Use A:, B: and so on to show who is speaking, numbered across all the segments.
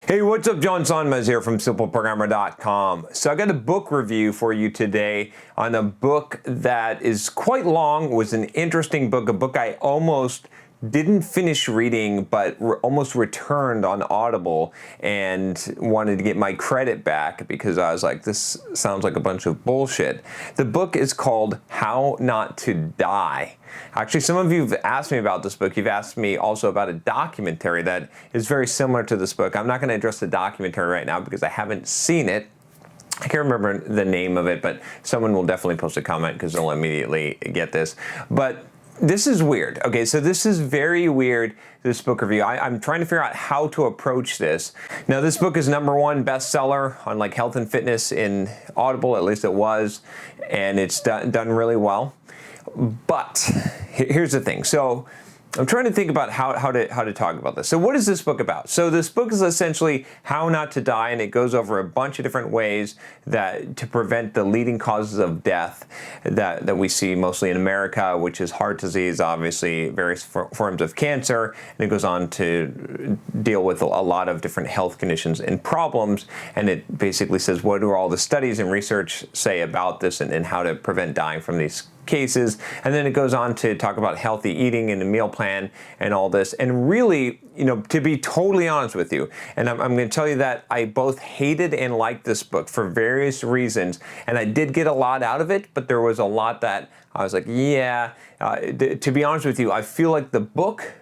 A: Hey, what's up? John Sonmez here from SimpleProgrammer.com. So I got a book review for you today on a book that is quite long, was an interesting book, a book I almost didn't finish reading, but almost returned on Audible and wanted to get my credit back because I was like, this sounds like a bunch of bullshit. The book is called How Not to Die. Actually, some of you have asked me about this book. You've asked me also about a documentary that is very similar to this book. I'm not going to address the documentary right now because I haven't seen it. I can't remember the name of it, but someone will definitely post a comment because they'll immediately get this. But this is weird. Okay, so this is very weird, this book review. I'm trying to figure out how to approach this. Now, this book is #1 bestseller on like health and fitness in Audible, at least it was, and it's done really well. But here's the thing. So I'm trying to think about how to talk about this. So what is this book about? So this book is essentially how not to die, and it goes over a bunch of different ways that to prevent the leading causes of death that we see mostly in America, which is heart disease, obviously various forms of cancer, and it goes on to deal with a lot of different health conditions and problems, and it basically says what do all the studies and research say about this and how to prevent dying from these cases. And then it goes on to talk about healthy eating and a meal plan and all this. And really, to be totally honest with you, and I'm going to tell you that I both hated and liked this book for various reasons. And I did get a lot out of it, but there was a lot that I was like, yeah, to be honest with you, I feel like the book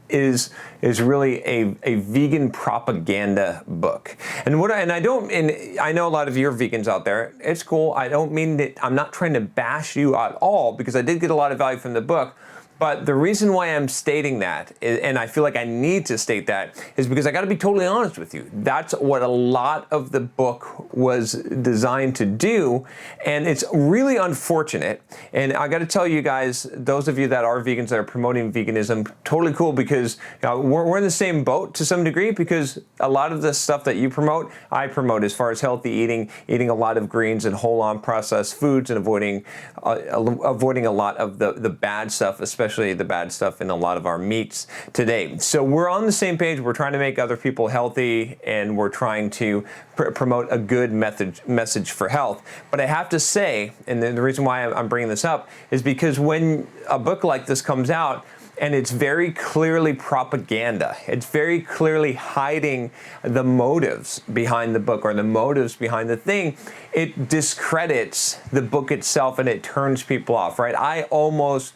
A: is really a vegan propaganda book. And I know a lot of you are vegans out there. It's cool. I don't mean that I'm not trying to bash you at all because I did get a lot of value from the book. But the reason why I'm stating that, and I feel like I need to state that, is because I got to be totally honest with you. That's what a lot of the book was designed to do, and it's really unfortunate. And I got to tell you guys, those of you that are vegans that are promoting veganism, totally cool because we're in the same boat to some degree because a lot of the stuff that you promote, I promote as far as healthy eating a lot of greens and whole unprocessed foods and avoiding a lot of the bad stuff, especially the bad stuff in a lot of our meats today. So we're on the same page. We're trying to make other people healthy, and we're trying to promote a good message for health. But I have to say, and the reason why I'm bringing this up is because when a book like this comes out, and it's very clearly propaganda. It's very clearly hiding the motives behind the book or the motives behind the thing. It discredits the book itself and it turns people off, right? I almost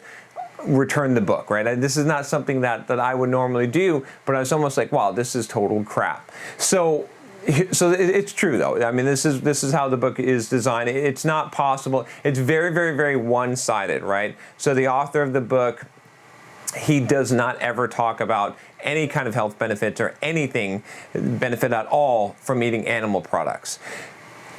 A: returned the book, right? This is not something that I would normally do, but I was almost like, wow, this is total crap. So it's true though. I mean, this is how the book is designed. It's not possible. It's very, very, very one-sided, right? So the author of the book, he does not ever talk about any kind of health benefits or anything benefit at all from eating animal products,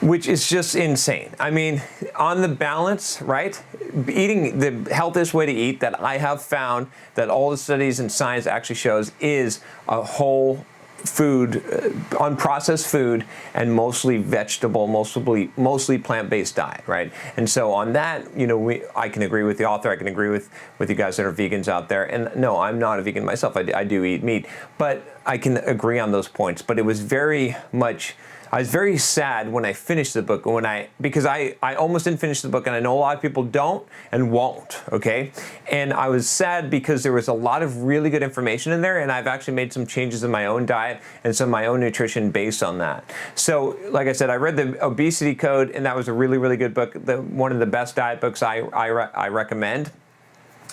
A: which is just insane. I mean, on the balance, right? Eating the healthiest way to eat that I have found that all the studies and science actually shows is a whole food, unprocessed food, and mostly vegetable, mostly plant-based diet, right? And so on that, I can agree with the author. I can agree with you guys that are vegans out there. And no, I'm not a vegan myself. I do eat meat, but I can agree on those points. But it was I was very sad when I finished the book, because I almost didn't finish the book, and I know a lot of people don't and won't, okay? And I was sad because there was a lot of really good information in there, and I've actually made some changes in my own diet and some of my own nutrition based on that. So, like I said, I read the Obesity Code, and that was a really, really good book, one of the best diet books I recommend.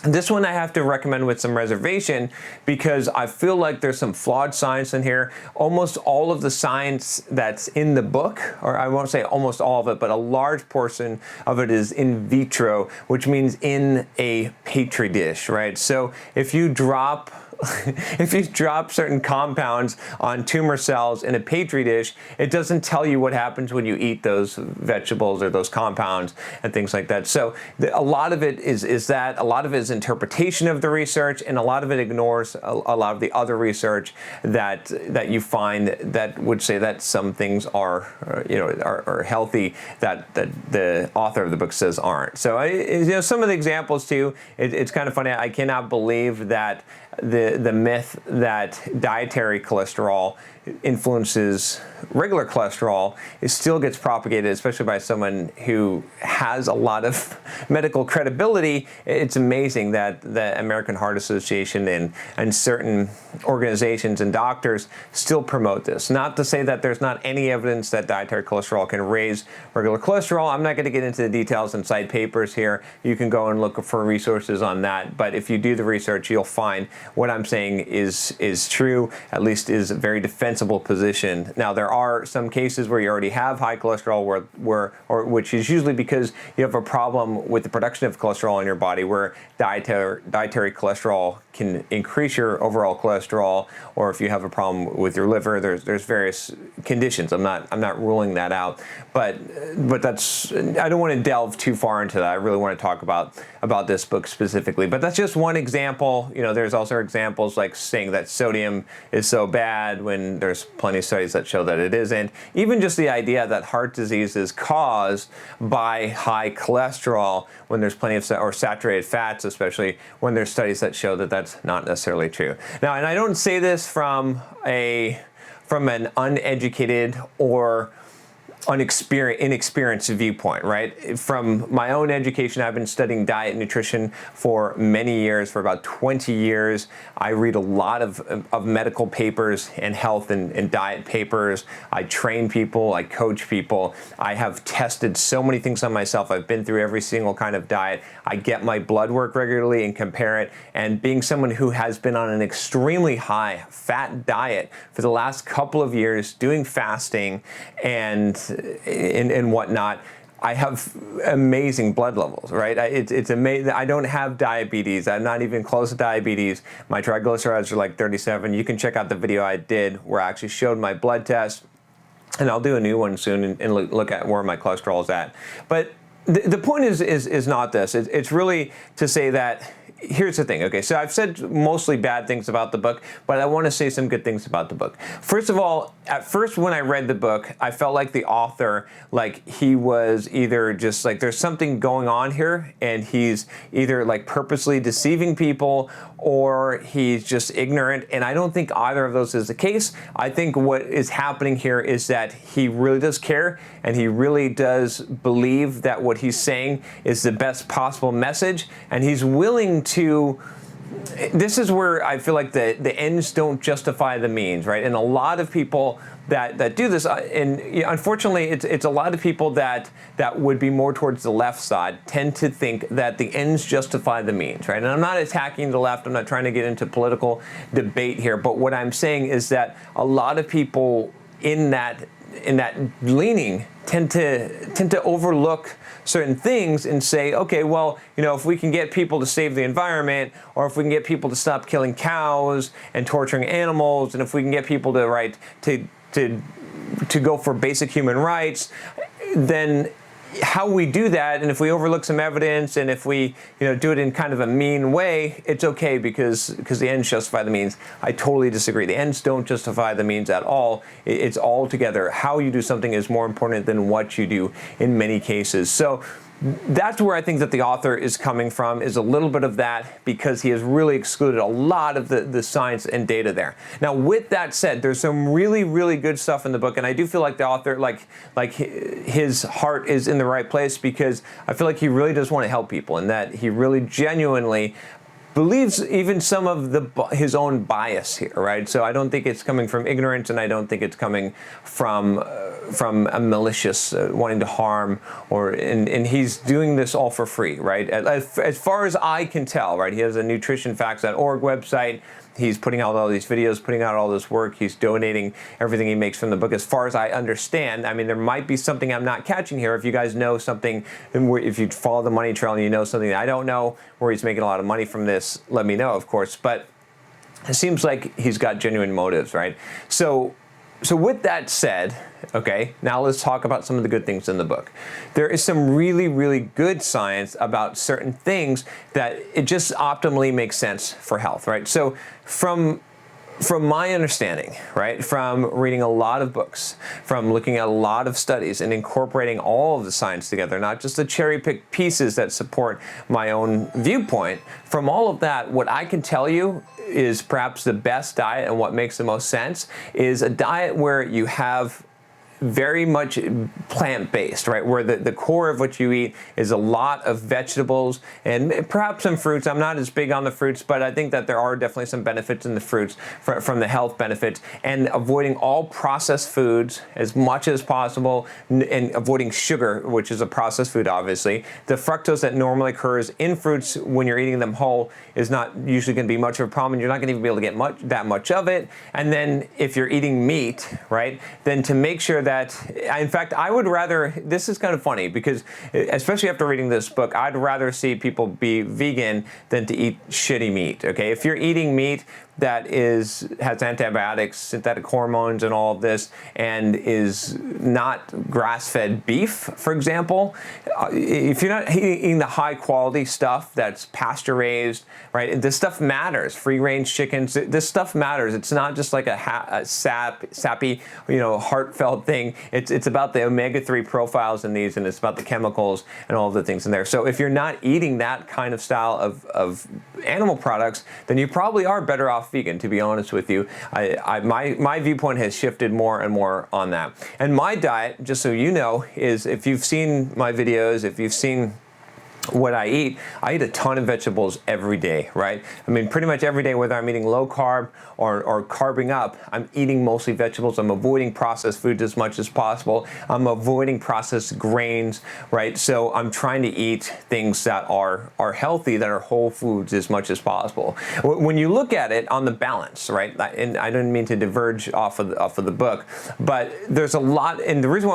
A: This one I have to recommend with some reservation because I feel like there's some flawed science in here. Almost all of the science that's in the book, or I won't say almost all of it, but a large portion of it is in vitro, which means in a petri dish, right? So if you drop certain compounds on tumor cells in a petri dish, it doesn't tell you what happens when you eat those vegetables or those compounds and things like that. So a lot of it is that, a lot of it is interpretation of the research, and a lot of it ignores a lot of the other research that you find that would say that some things are healthy that the author of the book says aren't. So some of the examples too, it's kind of funny. I cannot believe that the myth that dietary cholesterol influences regular cholesterol, it still gets propagated, especially by someone who has a lot of medical credibility. It's amazing that the American Heart Association and certain organizations and doctors still promote this. Not to say that there's not any evidence that dietary cholesterol can raise regular cholesterol. I'm not going to get into the details and cite papers here. You can go and look for resources on that. But if you do the research, you'll find what I'm saying is true, at least is a very defensible position. Now, there are some cases where you already have high cholesterol, which is usually because you have a problem with the production of cholesterol in your body, where dietary cholesterol can increase your overall cholesterol, or if you have a problem with your liver, there's various conditions. I'm not ruling that out, but that's, I don't want to delve too far into that. I really want to talk about this book specifically, but that's just one example. There's also examples like saying that sodium is so bad when there's plenty of studies that show that it isn't. Even just the idea that heart disease is caused by high cholesterol when there's plenty of or saturated fats, especially when there's studies that show that that's not necessarily true. Now, and I don't say this from an uneducated or inexperienced viewpoint, right? From my own education, I've been studying diet and nutrition for many years, for about 20 years. I read a lot of medical papers and health and diet papers. I train people, I coach people. I have tested so many things on myself. I've been through every single kind of diet. I get my blood work regularly and compare it. And being someone who has been on an extremely high fat diet for the last couple of years, doing fasting and whatnot, I have amazing blood levels, right? It's amazing. I don't have diabetes. I'm not even close to diabetes. My triglycerides are like 37. You can check out the video I did where I actually showed my blood test, and I'll do a new one soon and look at where my cholesterol is at. But the point is not this. It's really to say that, here's the thing. Okay, so I've said mostly bad things about the book, but I want to say some good things about the book. First of all, at first when I read the book, I felt like the author, like he was either just like, there's something going on here, and he's either like purposely deceiving people or he's just ignorant. And I don't think either of those is the case. I think what is happening here is that he really does care, and he really does believe that what he's saying is the best possible message, and he's willing to. This is where I feel like the ends don't justify the means, right? And a lot of people that do this, and unfortunately, it's a lot of people that would be more towards the left side tend to think that the ends justify the means, right? And I'm not attacking the left. I'm not trying to get into political debate here. But what I'm saying is that a lot of people in that leaning tend to overlook certain things and say, okay, well, if we can get people to save the environment, or if we can get people to stop killing cows and torturing animals, and if we can get people to go for basic human rights, then how we do that, and if we overlook some evidence, and if we do it in kind of a mean way, it's okay because the ends justify the means. I totally disagree. The ends don't justify the means at all. It's all together. How you do something is more important than what you do in many cases. So that's where I think that the author is coming from, is a little bit of that, because he has really excluded a lot of the science and data there. Now, with that said, there's some really, really good stuff in the book, and I do feel like the author, like his heart is in the right place, because I feel like he really does want to help people, and that he really genuinely believes even some of his own bias here, right? So I don't think it's coming from ignorance, and I don't think it's coming from a malicious wanting to harm, and he's doing this all for free, right? As far as I can tell, right? He has a nutritionfacts.org website. He's putting out all these videos, putting out all this work. He's donating everything he makes from the book. As far as I understand, I mean, there might be something I'm not catching here. If you guys know something, if you follow the money trail and you know something that I don't know, where he's making a lot of money from this, let me know, of course. But it seems like he's got genuine motives, right? So with that said, okay, now let's talk about some of the good things in the book. There is some really, really good science about certain things that it just optimally makes sense for health, right? So from from my understanding, right, from reading a lot of books, from looking at a lot of studies and incorporating all of the science together, not just the cherry-picked pieces that support my own viewpoint, from all of that, what I can tell you is perhaps the best diet and what makes the most sense is a diet where you have very much plant-based, right? Where the core of what you eat is a lot of vegetables and perhaps some fruits. I'm not as big on the fruits, but I think that there are definitely some benefits in the fruits from the health benefits, and avoiding all processed foods as much as possible, and avoiding sugar, which is a processed food, obviously. The fructose that normally occurs in fruits when you're eating them whole is not usually going to be much of a problem. You're not going to even be able to get that much of it. And then if you're eating meat, right, then to make sure that, in fact, I would rather, this is kind of funny because especially after reading this book, I'd rather see people be vegan than to eat shitty meat, okay? If you're eating meat that has antibiotics, synthetic hormones, and all of this, and is not grass-fed beef, for example, if you're not eating the high-quality stuff that's pasture-raised, right? This stuff matters. Free-range chickens, this stuff matters. It's not just like a sappy, heartfelt thing. It's about the omega-3 profiles in these, and it's about the chemicals and all of the things in there. So if you're not eating that kind of style of animal products, then you probably are better off vegan, to be honest with you. My viewpoint has shifted more and more on that. And my diet, just so you know, is, if you've seen my videos, if you've seen what I eat a ton of vegetables every day, right? I mean, pretty much every day, whether I'm eating low carb or carbing up, I'm eating mostly vegetables. I'm avoiding processed foods as much as possible. I'm avoiding processed grains, right? So I'm trying to eat things that are healthy, that are whole foods as much as possible. When you look at it on the balance, right? And I don't mean to diverge off of the book, but there's a lot, and the reason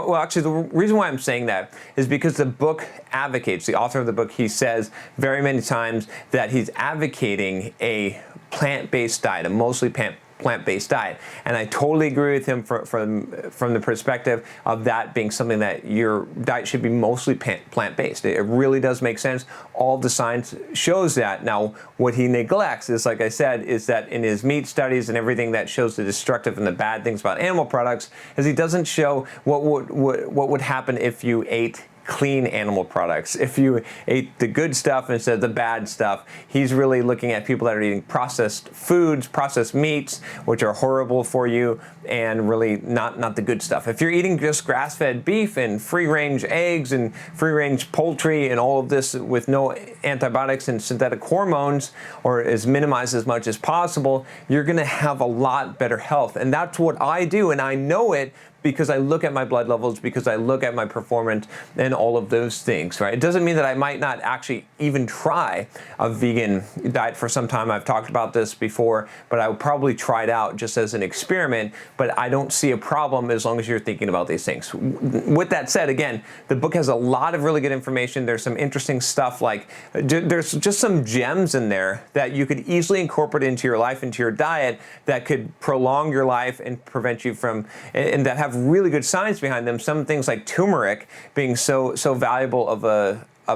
A: why I'm saying that is because the book advocates, the author of the book, he says very many times that he's advocating a plant-based diet, a mostly plant-based diet. And I totally agree with him from the perspective of that being something that your diet should be mostly plant-based. It really does make sense. All the science shows that. Now, what he neglects is, like I said, is that in his meat studies and everything that shows the destructive and the bad things about animal products, is he doesn't show what would happen if you ate clean animal products, if you ate the good stuff instead of the bad stuff. He's really looking at people that are eating processed foods, processed meats, which are horrible for you, and really not the good stuff. If you're eating just grass-fed beef and free-range eggs and free-range poultry and all of this with no antibiotics and synthetic hormones, or is minimized as much as possible, you're gonna have a lot better health. And that's what I do, and I know it because I look at my blood levels, because I look at my performance and all of those things, right? It doesn't mean that I might not actually even try a vegan diet for some time. I've talked about this before, but I would probably try it out just as an experiment, but I don't see a problem as long as you're thinking about these things. With that said, again, the book has a lot of really good information. There's some interesting stuff, like there's just some gems in there that you could easily incorporate into your life, into your diet, that could prolong your life and prevent you from, and that have really good science behind them. Some things like turmeric being so valuable of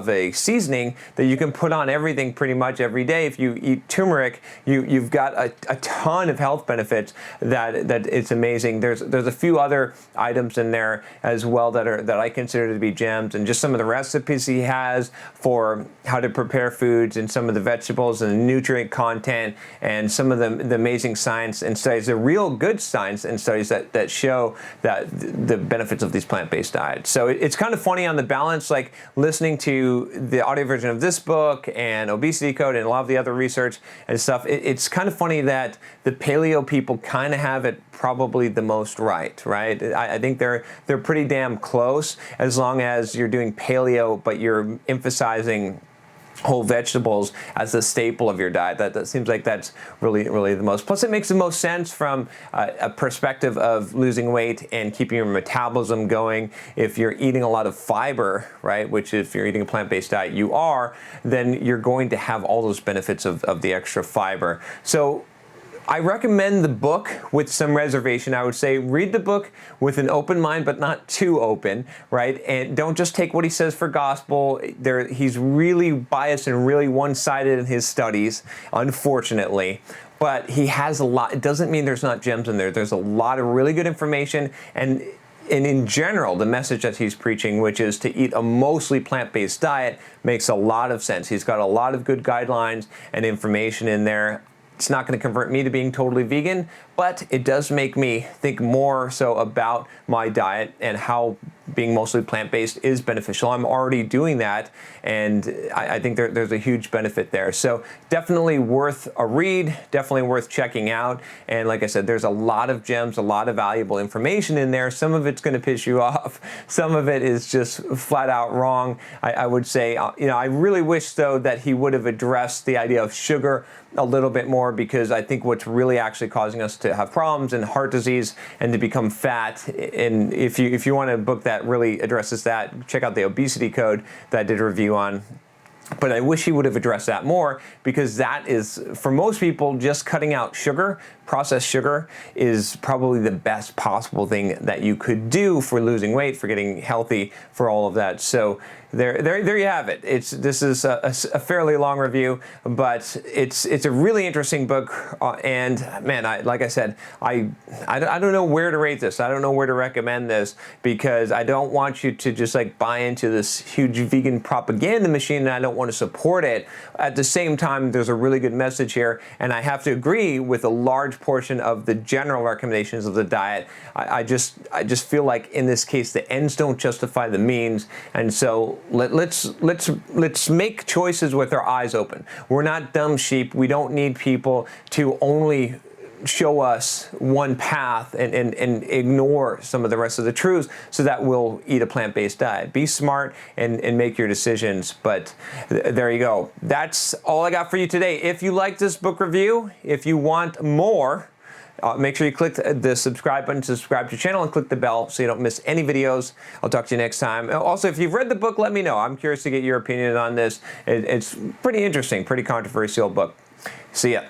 A: a seasoning that you can put on everything pretty much every day. If you eat turmeric, you've got a ton of health benefits that it's amazing. There's a few other items in there as well that I consider to be gems, and just some of the recipes he has for how to prepare foods and some of the vegetables and the nutrient content and some of the amazing science and studies, the real good science and studies that show that the benefits of these plant-based diets. So it's kind of funny on the balance, like listening to the audio version of this book and Obesity Code and a lot of the other research and stuff. It's kind of funny that the paleo people kind of have it probably the most right? I think they're pretty damn close, as long as you're doing paleo, but you're emphasizing whole vegetables as the staple of your diet. That seems like that's really the most. Plus, it makes the most sense from a perspective of losing weight and keeping your metabolism going. If you're eating a lot of fiber, right, which if you're eating a plant-based diet, you are, then you're going to have all those benefits of the extra fiber. So I recommend the book with some reservation. I would say read the book with an open mind, but not too open, right? And don't just take what he says for gospel. He's really biased and really one-sided in his studies, unfortunately. but he has a lot. It doesn't mean there's not gems in there. There's a lot of really good information, and in general, the message that he's preaching, which is to eat a mostly plant-based diet, makes a lot of sense. He's got a lot of good guidelines and information in there. It's not going to convert me to being totally vegan, but it does make me think more so about my diet and how being mostly plant-based is beneficial. I'm already doing that, and I think there's a huge benefit there. So definitely worth a read, definitely worth checking out. And like I said, there's a lot of gems, a lot of valuable information in there. Some of it's going to piss you off. Some of it is just flat out wrong. I would say, I really wish, though, that he would have addressed the idea of sugar a little bit more, because I think what's really actually causing us to have problems and heart disease and to become fat. And if you want a book that really addresses that, check out the Obesity Code that I did a review on. But I wish he would have addressed that more, because that is, for most people, just cutting out sugar, processed sugar, is probably the best possible thing that you could do for losing weight, for getting healthy, for all of that. So there you have it. This is a fairly long review, but it's a really interesting book. And man, like I said, I don't know where to rate this. I don't know where to recommend this, because I don't want you to just like buy into this huge vegan propaganda machine, and I don't want to support it. At the same time, there's a really good message here, and I have to agree with a large portion of the general recommendations of the diet. I just feel like in this case the ends don't justify the means, and so let's make choices with our eyes open. We're not dumb sheep. We don't need people to only show us one path and ignore some of the rest of the truths so that we'll eat a plant-based diet. Be smart and make your decisions. But there you go. That's all I got for you today. If you like this book review, if you want more, make sure you click the subscribe button to subscribe to the channel, and click the bell so you don't miss any videos. I'll talk to you next time. Also, if you've read the book, let me know. I'm curious to get your opinion on this. It's pretty interesting, pretty controversial book. See ya.